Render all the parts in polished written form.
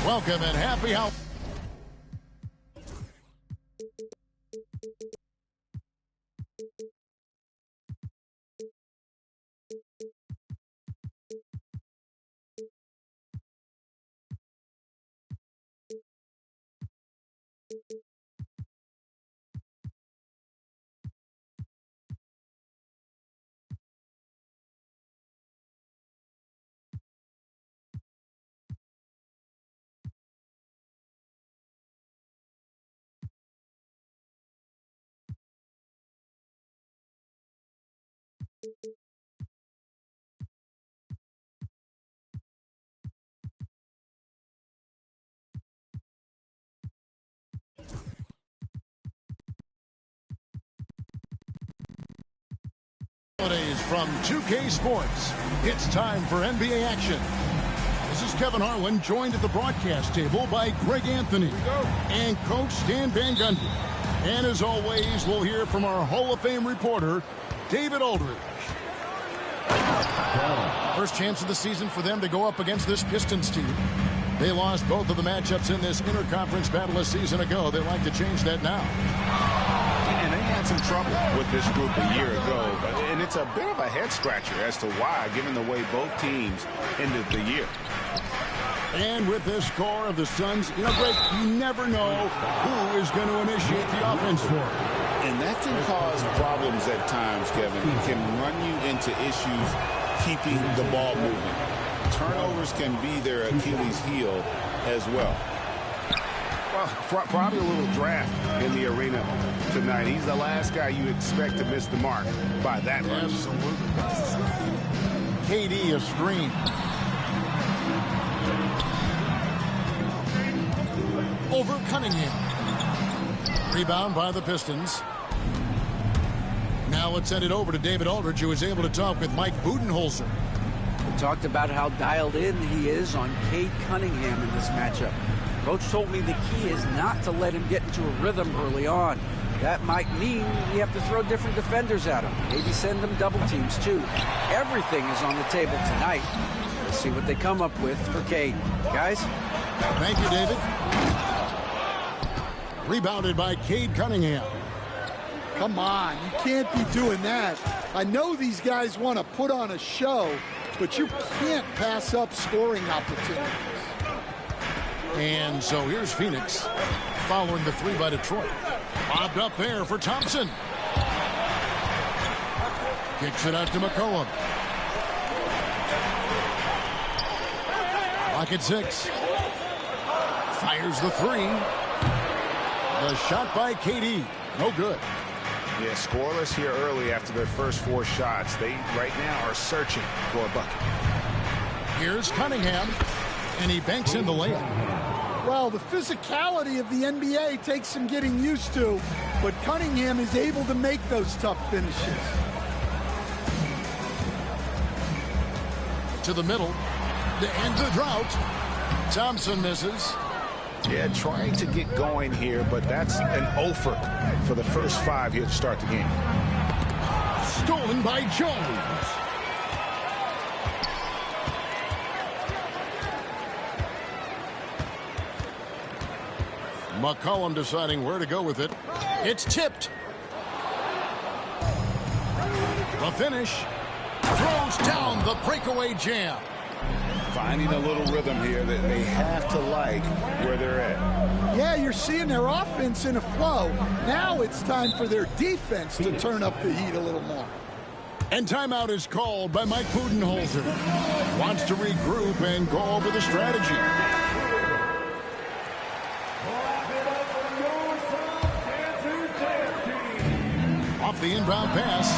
Welcome and happy Halloween. From 2K Sports, it's time for NBA action. This is Kevin Harlan, joined at the broadcast table by Greg Anthony and Coach Stan Van Gundy. And as always, we'll hear from our Hall of Fame reporter, David Aldridge. First chance of the season for them to go up against this Pistons team. They lost both of the matchups in this interconference battle a season ago. They'd like to change that now. And they had some trouble with this group a year ago. And it's a bit of a head-scratcher as to why, given the way both teams ended the year. And with this score of the Suns, Greg, you never know who is going to initiate the offense for it. And that can cause problems at times, Kevin. It can run you into issues keeping the ball moving. Turnovers can be their Achilles heel as well. Well, probably a little draft in the arena tonight. He's the last guy you expect to miss the mark by that much. Absolutely. KD a screen. Over Cunningham. Rebound by the Pistons. Now let's send it over to David Aldridge, who was able to talk with Mike Budenholzer. We talked about how dialed in he is on Cade Cunningham in this matchup. Coach told me the key is not to let him get into a rhythm early on. That might mean you have to throw different defenders at him. Maybe send them double teams, too. Everything is on the table tonight. Let's see what they come up with for Cade. Guys? Thank you, David. Rebounded by Cade Cunningham. Come on, you can't be doing that. I know these guys want to put on a show, but you can't pass up scoring opportunities. And so here's Phoenix following the three by Detroit. Bobbed up there for Thompson. Kicks it out to McCollum. Lock at 6. Fires the three. The shot by KD. No good. Yeah, scoreless here early after their first 4 shots. They right now are searching for a bucket. Here's Cunningham, and he banks in the layup. Well, the physicality of the NBA takes some getting used to, but Cunningham is able to make those tough finishes. To the middle, to end the drought. Thompson misses. Yeah, trying to get going here, but that's an offer for the first 5 here to start the game. Stolen by Jones. McCollum deciding where to go with it. It's tipped. The finish. Throws down the breakaway jam. Finding a little rhythm here that they have to like where they're at. Yeah, you're seeing their offense in a flow. Now it's time for their defense to turn up the heat a little more. And timeout is called by Mike Budenholzer. Wants to regroup and go over the strategy. Off the inbound pass.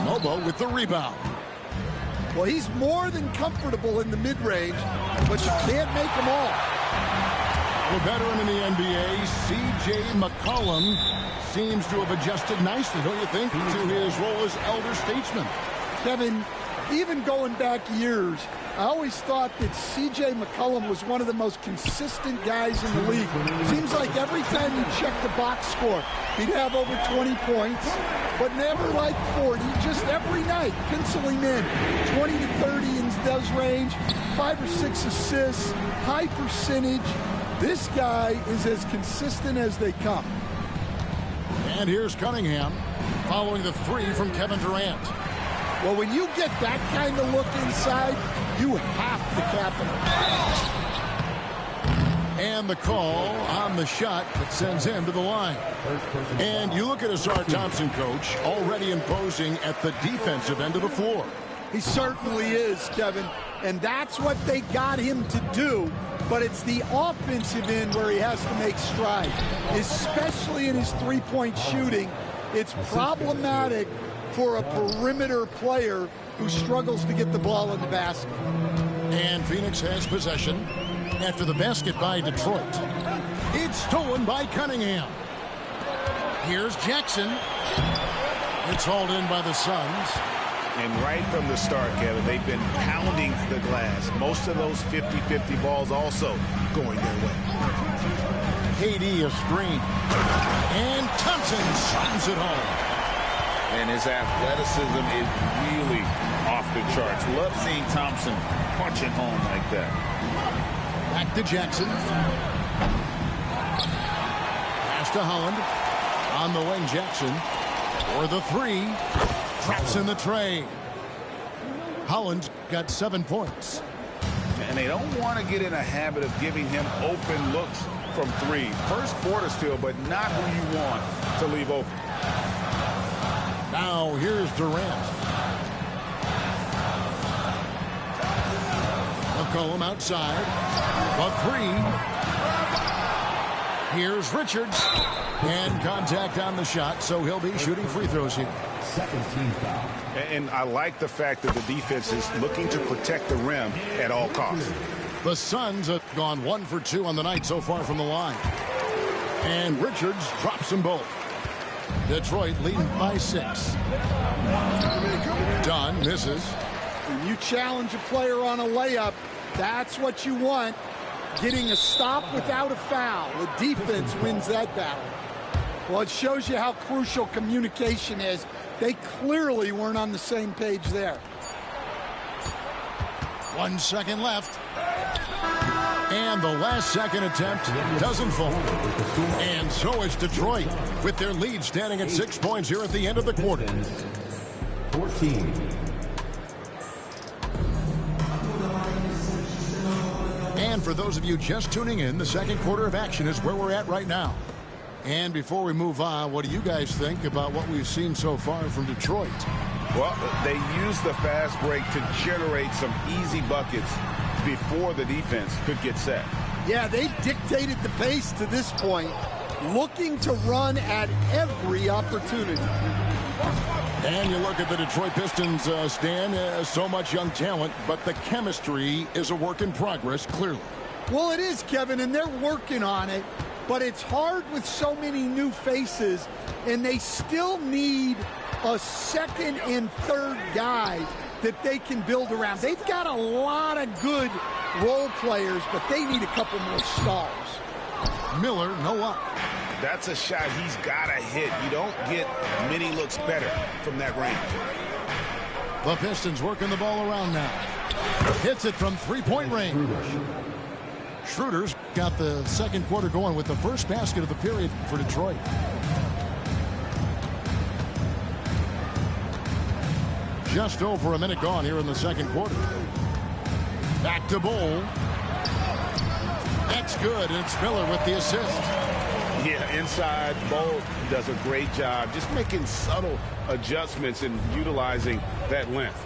Mobo with the rebound. Well, he's more than comfortable in the mid-range, but you can't make them all. The veteran in the NBA, C.J. McCollum, seems to have adjusted nicely, don't you think, to his role as elder statesman. Kevin, even going back years, I always thought that C.J. McCollum was one of the most consistent guys in the league. Seems like every time you check the box score, he'd have over 20 points, but never like 40. Just every night, pencil him in. 20 to 30 in those range, 5 or 6 assists, high percentage. This guy is as consistent as they come. And here's Cunningham following the three from Kevin Durant. Well, when you get that kind of look inside, you have to capitalize. And the call on the shot that sends him to the line. And you look at Ausar Thompson, Coach, already imposing at the defensive end of the floor. He certainly is, Kevin. And that's what they got him to do. But it's the offensive end where he has to make strides, especially in his three-point shooting. It's problematic for a perimeter player who struggles to get the ball in the basket. And Phoenix has possession after the basket by Detroit. It's stolen by Cunningham. Here's Jackson. It's hauled in by the Suns. And right from the start, Kevin, they've been pounding the glass. Most of those 50-50 balls also going their way. KD a screen. And Thompson slams it home. And his athleticism is really off the charts. Love seeing Thompson punching home like that. Back to Jackson. Pass to Holland. On the wing, Jackson. For the three. Traps in the tray. Holland got 7 points. And they don't want to get in a habit of giving him open looks from three. First quarter still, but not who you want to leave open. Now here's Durant. McCollum outside. A three. Here's Richards. And contact on the shot, so he'll be shooting free throws here. Second team foul. And I like the fact that the defense is looking to protect the rim at all costs. The Suns have gone 1 for 2 on the night so far from the line. And Richards drops them both. Detroit leading by 6. Dunn misses. When you challenge a player on a layup, that's what you want. Getting a stop without a foul. The defense wins that battle. Well, it shows you how crucial communication is. They clearly weren't on the same page there. 1 second left. And the last second attempt doesn't fall. And so is Detroit with their lead standing at 6 points here at the end of the quarter. 14. And for those of you just tuning in, the second quarter of action is where we're at right now. And before we move on, what do you guys think about what we've seen so far from Detroit? Well, they used the fast break to generate some easy buckets before the defense could get set. Yeah, they dictated the pace to this point, looking to run at every opportunity. And you look at the Detroit Pistons, Stan, so much young talent, but the chemistry is a work in progress, clearly. Well, it is, Kevin, and they're working on it. But it's hard with so many new faces, and they still need a second and third guy that they can build around. They've got a lot of good role players, but they need a couple more stars. Miller, no up. That's a shot he's got to hit. You don't get many looks better from that range. The Pistons working the ball around now. Hits it from three-point range. Schroeder's got the second quarter going with the first basket of the period for Detroit. Just over a minute gone here in the second quarter. Back to Bol. That's good, and it's Miller with the assist. Yeah, inside, Bol does a great job just making subtle adjustments and utilizing that length.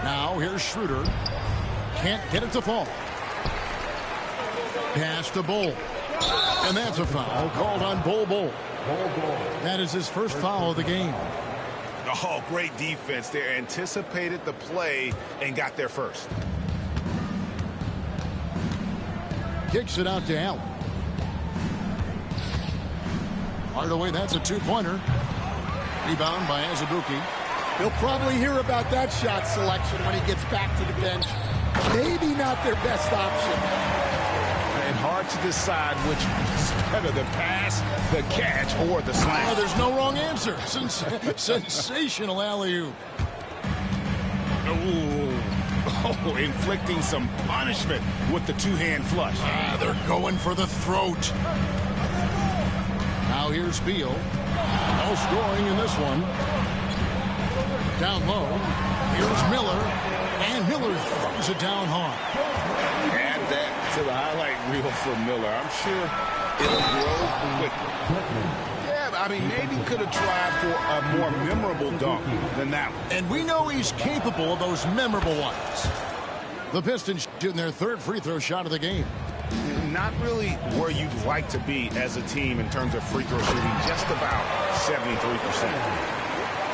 Now here's Schroeder. Can't get it to fall. Pass to Bol. And that's a foul called on Bol. That is his first foul of the game. Oh, great defense there. Anticipated the play and got there first. Kicks it out to Allen. Hardaway, that's a two-pointer. Rebound by Azubuike. He'll probably hear about that shot selection when he gets back to the bench. Maybe not their best option. And hard to decide which is better, the pass, the catch, or the slam. Oh, there's no wrong answer. Sensational alley-oop. Oh, inflicting some punishment with the two-hand flush. They're going for the throat. Now here's Beal. No scoring in this one. Down low. Here's Miller. And Miller throws it down hard. Add that to the highlight reel for Miller. I'm sure it'll grow quickly. Yeah, I mean, maybe could have tried for a more memorable dunk than that one. And we know he's capable of those memorable ones. The Pistons shooting their third free throw shot of the game. Not really where you'd like to be as a team in terms of free throw shooting, just about 73%.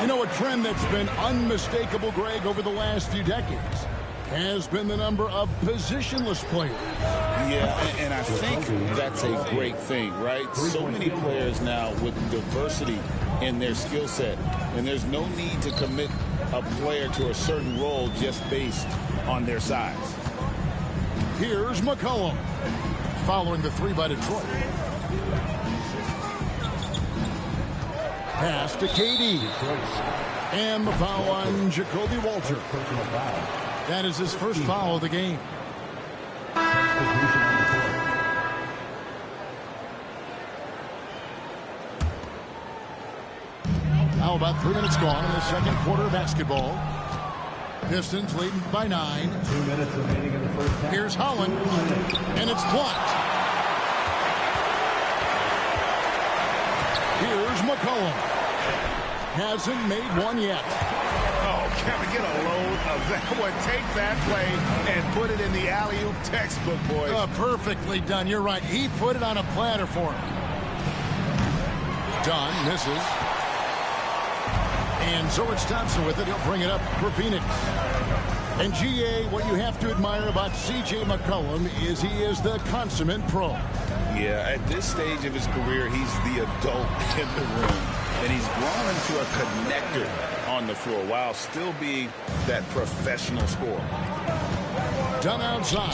You know, a trend that's been unmistakable, Greg, over the last few decades has been the number of positionless players. Yeah, and I think that's a great thing, right? So many players now with diversity in their skill set, and there's no need to commit a player to a certain role just based on their size. Here's McCollum following the three by Detroit. Pass to KD. And the foul on Jacoby Walter. That is his first foul of the game. Now about 3 minutes gone in the second quarter of basketball. Pistons leading by 9. 2 minutes remaining in the first half. Here's Holland. And it's blocked. Here's McCollum. Hasn't made one yet. Oh, Kevin, get a load of that one. Take that play and put it in the alley-oop textbook, boys. Perfectly done. You're right. He put it on a platter for him. Dunn misses. And Zoe Thompson with it. He'll bring it up for Phoenix. And GA, what you have to admire about C.J. McCollum is he is the consummate pro. Yeah, at this stage of his career, he's the adult in the room. And he's grown into a connector on the floor while still being that professional scorer. Dunn outside.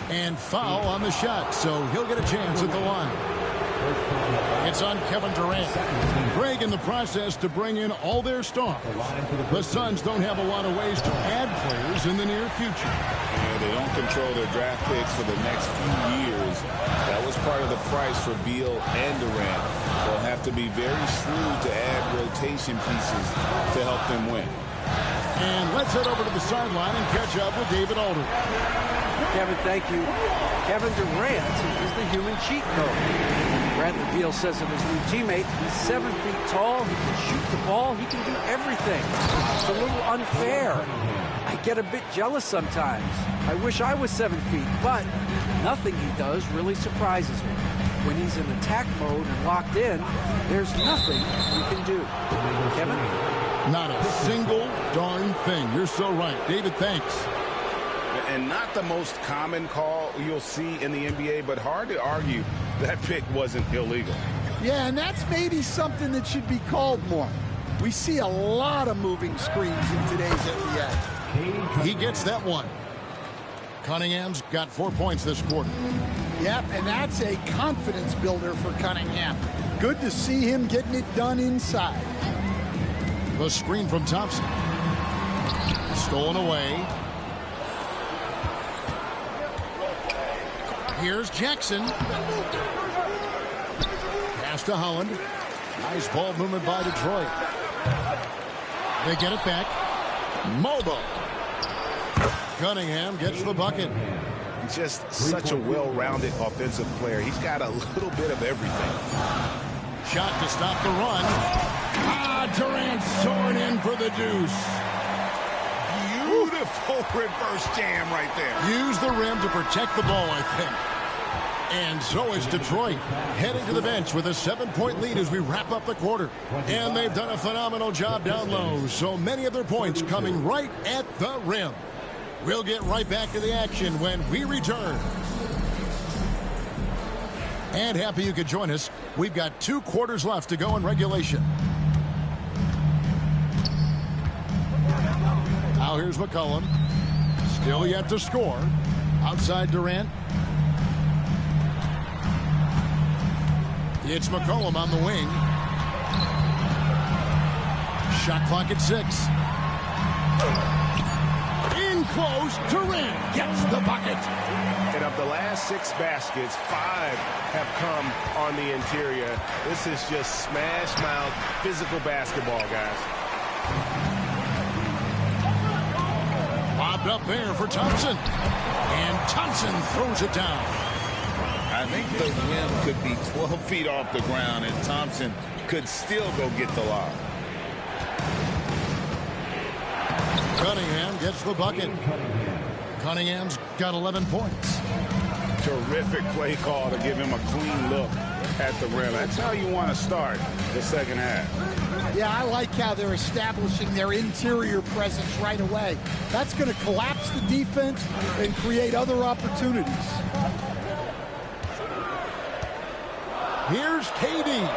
And foul on the shot, so he'll get a chance at the line. It's on Kevin Durant. Greg in the process to bring in all their stars. The Suns don't have a lot of ways to add players in the near future. Yeah, they don't control their draft picks for the next few years. That was part of the price for Beal and Durant. They'll have to be very shrewd to add rotation pieces to help them win. And let's head over to the sideline and catch up with David Aldridge. Kevin, thank you. Kevin Durant is the human cheat code. Bradley Beal says of his new teammate, he's 7 feet tall, he can shoot the ball, he can do everything. It's a little unfair. I get a bit jealous sometimes. I wish I was 7 feet, but nothing he does really surprises me. When he's in attack mode and locked in, there's nothing he can do. Kevin? Not a single darn thing. You're so right. David, thanks. And not the most common call you'll see in the NBA, but hard to argue that pick wasn't illegal. Yeah, and that's maybe something that should be called more. We see a lot of moving screens in today's NBA. He gets that one. Cunningham's got 4 points this quarter. Yep, and that's a confidence builder for Cunningham. Good to see him getting it done inside. The screen from Thompson. Stolen away. Here's Jackson. Pass to Holland. Nice ball movement by Detroit. They get it back. Mobo. Cunningham gets the bucket. Just such a well-rounded offensive player. He's got a little bit of everything. Shot to stop the run. Durant soaring in for the deuce. Beautiful reverse jam right there. Use the rim to protect the ball, I think. And so is Detroit, heading to the bench with a 7-point lead as we wrap up the quarter. And they've done a phenomenal job down low, so many of their points coming right at the rim. We'll get right back to the action when we return. And happy you could join us. We've got 2 quarters left to go in regulation. Now here's McCollum. Still yet to score. Outside Durant. It's McCollum on the wing. Shot clock at 6. In close, Durant gets the bucket. And of the last 6 baskets, 5 have come on the interior. This is just smash mouth physical basketball, guys. Lobbed up there for Thompson. And Thompson throws it down. I think the rim could be 12 feet off the ground, and Thompson could still go get the lob. Cunningham gets the bucket. Cunningham's got 11 points. Terrific play call to give him a clean look at the rim. That's how you want to start the second half. Yeah, I like how they're establishing their interior presence right away. That's going to collapse the defense and create other opportunities. Here's KD.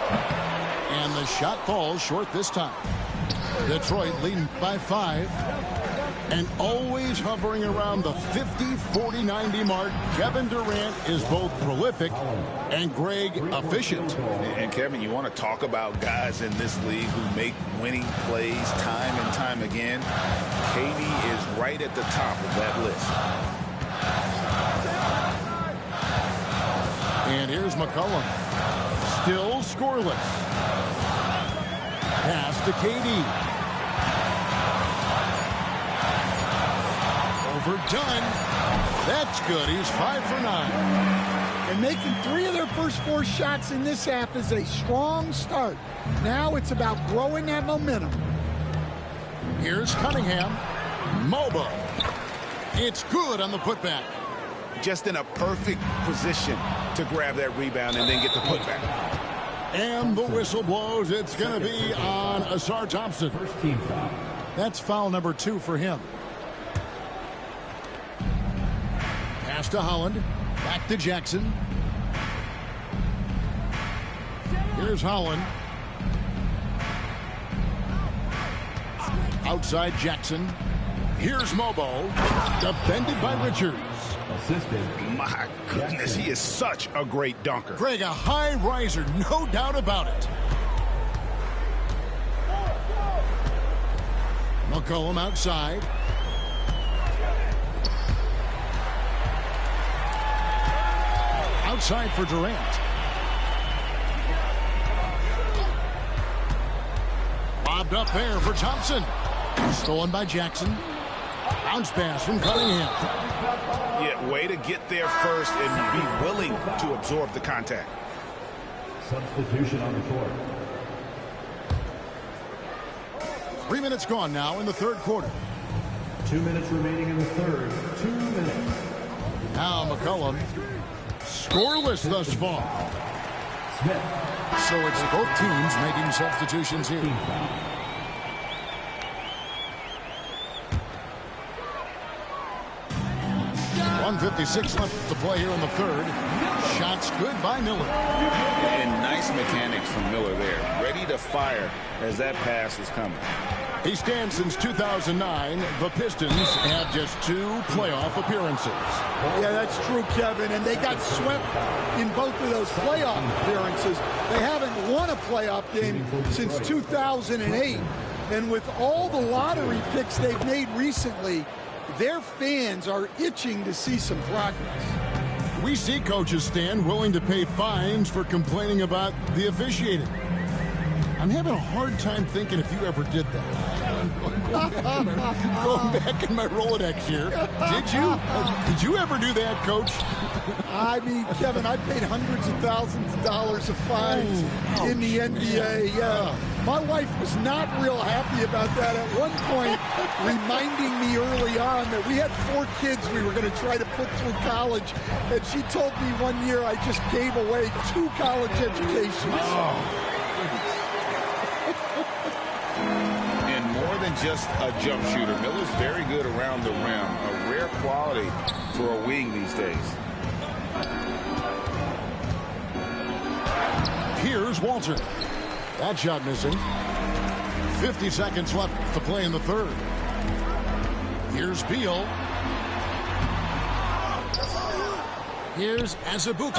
And the shot falls short this time. Detroit leading by 5. And always hovering around the 50, 40, 90 mark, Kevin Durant is both prolific and Greg efficient. And Kevin, you want to talk about guys in this league who make winning plays time and time again. KD is right at the top of that list. And here's McCollum. Still scoreless. Pass to KD. Overdone. That's good. He's 5 for 9. And making 3 of their first 4 shots in this half is a strong start. Now it's about growing that momentum. Here's Cunningham. Mobo. It's good on the putback. Just in a perfect position to grab that rebound and then get the putback. And the whistle blows. It's going to be on Ausar Thompson. First team foul. That's foul number 2 for him. Pass to Holland. Back to Jackson. Here's Holland. Outside Jackson. Here's Mobo. Defended by Richards. Assisted. My goodness, he is such a great dunker. Greg, a high riser, no doubt about it. McCollum outside. Outside for Durant. Lobbed up there for Thompson. Stolen by Jackson. Bounce pass from Cunningham. Yeah, way to get there first and be willing to absorb the contact. Substitution on the court. 3 minutes gone now in the third quarter. 2 minutes remaining in the third. 2 minutes. Now McCollum. Scoreless thus far. Smith. So it's both teams making substitutions here. Team foul. 1:56 left to play here in the third. Shots good by Miller. And nice mechanics from Miller there. Ready to fire as that pass is coming. He stands since 2009. The Pistons have just 2 playoff appearances. Yeah, that's true, Kevin. And they got swept in both of those playoff appearances. They haven't won a playoff game since 2008. And with all the lottery picks they've made recently, their fans are itching to see some progress. We see coaches stand willing to pay fines for complaining about the officiating. I'm having a hard time thinking if you ever did that. Going back in my Rolodex here. Did you? Did you ever do that, Coach? I mean, Kevin, I paid hundreds of thousands of dollars of fines in the NBA. Yeah. My wife was not real happy about that at one point, reminding me early on that we had 4 kids we were going to try to put through college. And she told me one year I just gave away 2 college educations. And more than just a jump shooter, Miller's very good around the rim. A rare quality for a wing these days. Here's Walter. That shot missing. 50 seconds left to play in the third. Here's Beal. Here's Azubuike.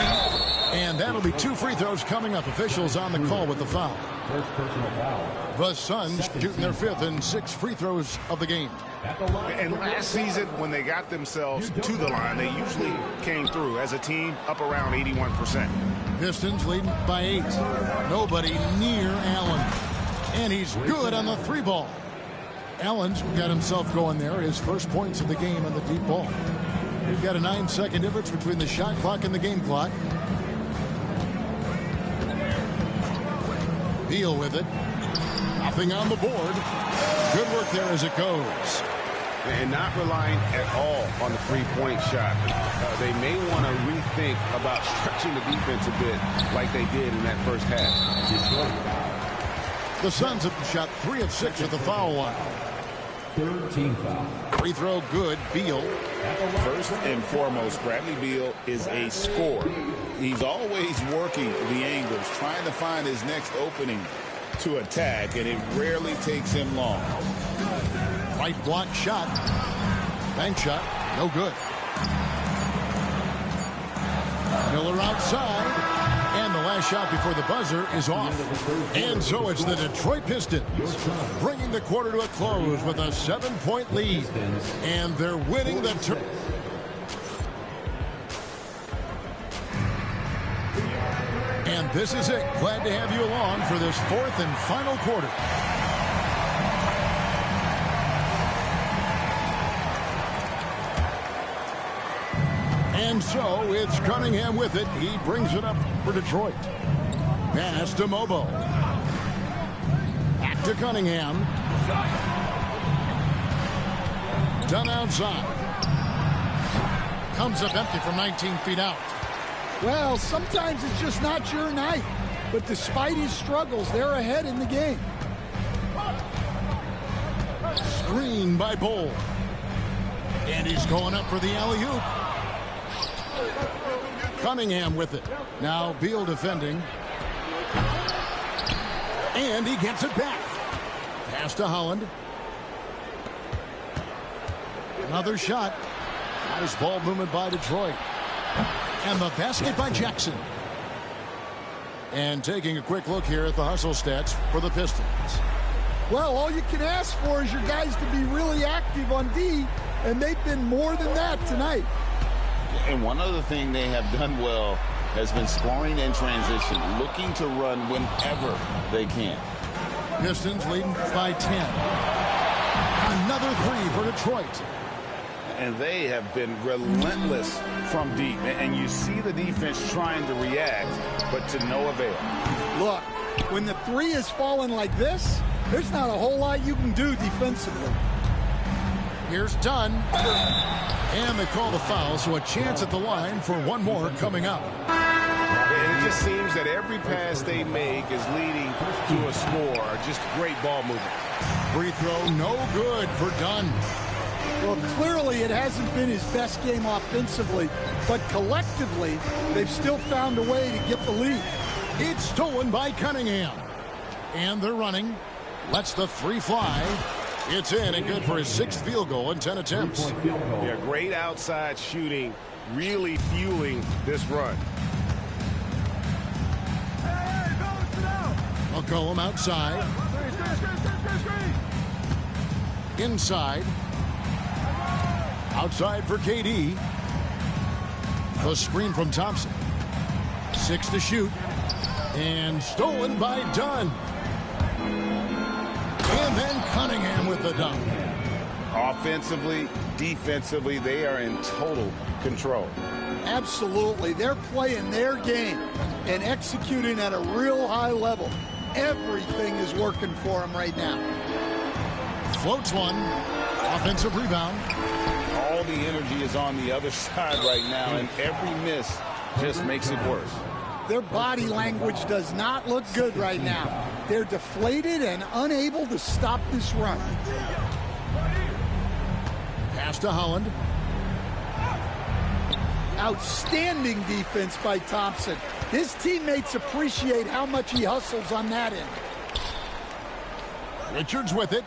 And that'll be 2 free throws coming up. Officials on the call with the foul. First personal foul. The Suns shooting their 5th and 6th free throws of the game. And last season, when they got themselves to the line, they usually came through as a team up around 81%. Pistons leading by 8. Nobody near Allen. And he's good on the 3 ball. Allen's got himself going there. His first points of the game on the deep ball. We've got a 9-second difference between the shot clock and the game clock. Beal with it. Nothing on the board. Good work there as it goes. And not relying at all on the three-point shot. They may want to rethink about stretching the defense a bit like they did in that first half. The Suns have shot 3 of 6 at the foul line. Third team foul. Free throw good. Beal. First and foremost, Bradley Beal is a scorer. He's always working the angles, trying to find his next opening to attack, and it rarely takes him long. Right block shot. Bank shot. No good. Miller outside. And the last shot before the buzzer is off. And so it's the Detroit Pistons bringing the quarter to a close with a 7-point lead. And they're winning the tournament. And this is it. Glad to have you along for this 4th and final quarter. And so it's Cunningham with it. He brings it up for Detroit. Pass to Mobo. Back to Cunningham. Done outside. Comes up empty from 19 feet out. Well, sometimes it's just not your night. But despite his struggles, they're ahead in the game. Screen by Bol. And he's going up for the alley-oop. Cunningham with it. Now Beal defending. And he gets it back. Pass to Holland. Another shot. Nice ball movement by Detroit. And the basket by Jackson. And taking a quick look here at the hustle stats for the Pistons. Well, all you can ask for is your guys to be really active on D, and they've been more than that tonight. And one other thing they have done well has been scoring in transition, looking to run whenever they can. Pistons leading by 10. Another 3 for Detroit. And they have been relentless from deep. And you see the defense trying to react, but to no avail. Look, when the 3 is falling like this, there's not a whole lot you can do defensively. Here's Dunn. And they call the foul, so a chance at the line for one more coming up. And it just seems that every pass they make is leading to a score. Just great ball movement. Free throw no good for Dunn. Well, clearly it hasn't been his best game offensively, but collectively, they've still found a way to get the lead. It's stolen by Cunningham. And they're running. Lets the 3 fly. It's in and good for his 6th field goal in 10 attempts. Yeah, great outside shooting, really fueling this run. McCollum outside. Inside. Outside for KD. The screen from Thompson. 6 to shoot. And stolen by Dunn. And then Cunningham with the dunk. Offensively, defensively, they are in total control. Absolutely. They're playing their game and executing at a real high level. Everything is working for them right now. Floats one. Offensive rebound. All the energy is on the other side right now, and every miss just makes it worse. Their body language does not look good right now. They're deflated and unable to stop this run. Pass to Holland. Outstanding defense by Thompson. His teammates appreciate how much he hustles on that end. Richards with it.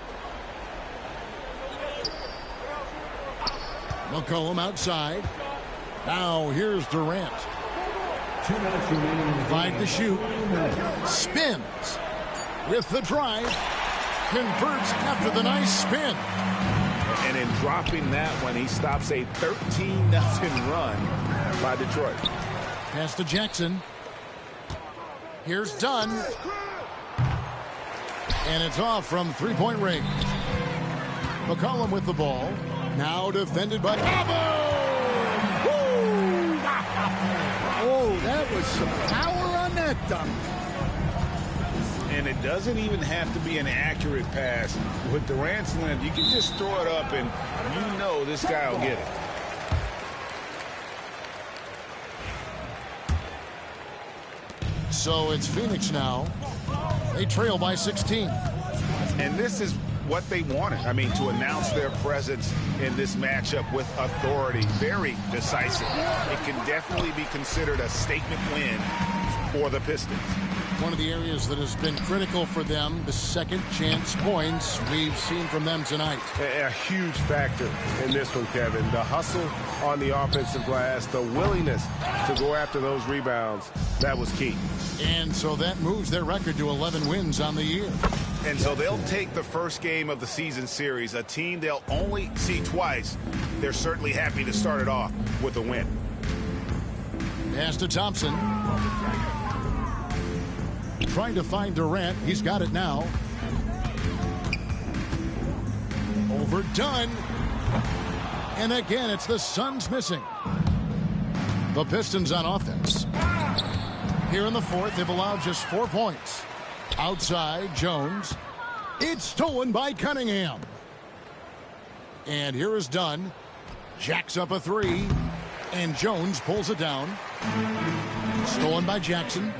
McCollum outside. Now here's Durant. 2 minutes remaining. 5 to shoot. Spins with the drive. Converts after the nice spin. And in dropping that one, he stops a 13-0 run by Detroit. Pass to Jackson. Here's Dunn. And it's off from three-point range. McCollum with the ball. Now defended by Oh, that was some power on that dunk. And it doesn't even have to be an accurate pass. With Durant's length, you can just throw it up, and you know this guy will get it. So it's Phoenix now. They trail by 16. And this is what they wanted. I mean, to announce their presence in this matchup with authority. Very decisive. It can definitely be considered a statement win for the Pistons. One of the areas that has been critical for them, the second chance points we've seen from them tonight. A huge factor in this one, Kevin. The hustle on the offensive glass, the willingness to go after those rebounds, that was key. And so that moves their record to 11 wins on the year. And so they'll take the first game of the season series, a team they'll only see twice. They're certainly happy to start it off with a win. Pass to Thompson. Trying to find Durant. He's got it now. Overdone. And again, it's the Suns missing. The Pistons on offense. Here in the fourth, they've allowed just 4 points. Outside, Jones. It's stolen by Cunningham. And here is Dunn. Jacks up a three. And Jones pulls it down. Stolen by Jackson.